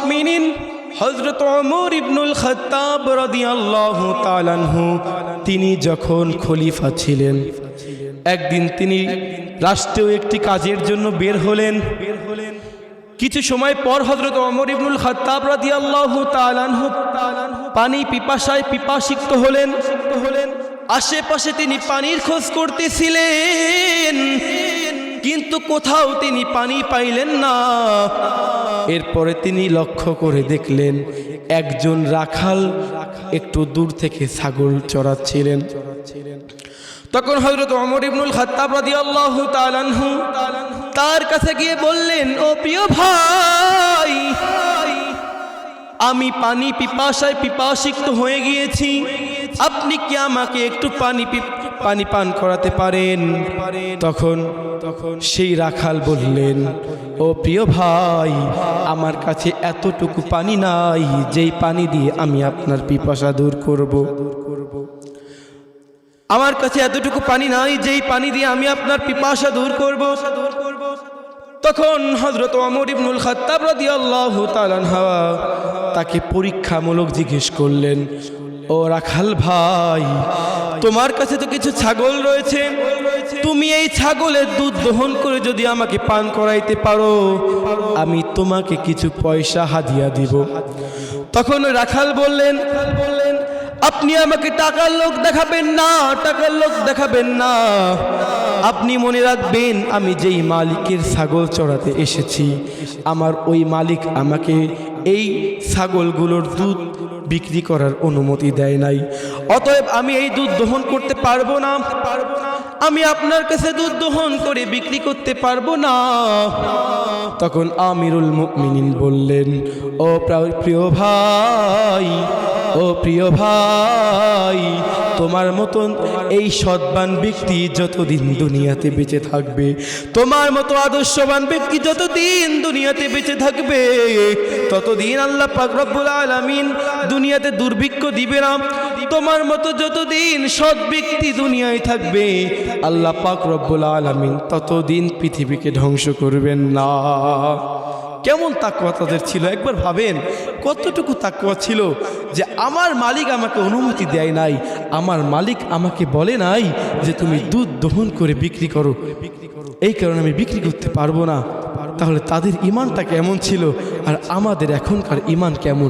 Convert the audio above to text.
মুমিনিন হযরত ওমর ইবনুল খাত্তাব রাদিয়াল্লাহু তাআলা আনহু তিনি যখন খলিফা ছিলেন, একদিন তিনি রাষ্ট্রীয় একটি কাজের জন্য বের হলেন। কিছু সময় পর হযরত ওমর ইবনুল খাত্তাব রাদিয়াল্লাহু তাআলা আনহু পানি পিপাসায় পিপাসিত হলেন। আশেপাশে তিনি পানির খোঁজ করতেছিলেন, কিন্তু কোথাও তিনি পানি পাইলেন না। এরপরে তিনি লক্ষ্য করে দেখলেন একজন রাখাল একটু দূর থেকে ছাগল চড়াচ্ছিলেন। তখন হযরত ওমর ইবনুল খাত্তাব রাদিয়াল্লাহু তাআলা আনহু তার কাছে গিয়ে বললেন, ও প্রিয় ভাই, আমি পানি পিপাসায় পিপাসিত হয়ে গিয়েছি, আপনি কি আমাকে একটু পানি পান করাতে পারেন? তখন সেই রাখাল বললেন, ও প্রিয় ভাই, আমার কাছে এতটুকু পানি নাই যেই পানি দিয়ে আমি আপনার পিপাসা দূর করব। আমার কাছে এতটুকু পানি নাই যেই পানি দিয়ে আমি আপনার পিপাসা দূর করব। তখন হযরত ওমর ইবনুল খাত্তাব রাদিয়াল্লাহু তাআলা আনহু তাকে পরীক্ষামূলক জিজ্ঞেস করলেন, ও রাখাল ভাই, তোমার কাছে তো কিছু ছাগল রয়েছে, তুমি এই ছাগলের দুধ দহন করে যদি আমাকে পান করাইতে পারো, আমি তোমাকে কিছু পয়সা হাদিয়া দিব। তখন রাখাল বললেন, আপনি আমাকে টাকার লোক দেখাবেন না, টাকার লোক দেখাবেন না। আপনি মনে রাখবেন, আমি যেই মালিকের ছাগল চড়াতে এসেছি, আমার ওই মালিক আমাকে এই ছাগলগুলোর দুধ বিক্রি করার অনুমতি দেয় নাই, অতএব আমি এই দুধ দহন করতে পারবো না, আমি আপনার কাছে দুধ দহন করে বিক্রি করতে পারবো না। তখন আমিরুল মুমিনিন বললেন, ও প্রিয় ভাই, ও প্রিয় ভাই, তোমার মতন এই সৎবান ব্যক্তি যতদিন দুনিয়াতে বেঁচে থাকবে, তোমার মতো আদর্শবান ব্যক্তি যতদিন দুনিয়াতে বেঁচে থাকবে, ততদিন আল্লাহ পাক রব্বুল আলামিন দুনিয়াতে দুর্ভিক্ষ দিবে না। তোমার মতো যতদিন সৎ ব্যক্তি দুনিয়ায় থাকবে, আল্লাহ পাক রব্বুল আলামিন ততদিন পৃথিবীকে ধ্বংস করবেন না। কেমন তাকওয়া তাদের ছিল একবার ভাবেন, কতটুকু তাকওয়া ছিল যে আমার মালিক আমাকে অনুমতি দেয় নাই, আমার মালিক আমাকে বলে নাই যে তুমি দুধ দহন করে বিক্রি করো, এই কারণে আমি বিক্রি করতে পারবো না। তাহলে তাদের ঈমানটা কেমন ছিল আর আমাদের এখনকার ঈমান কেমন?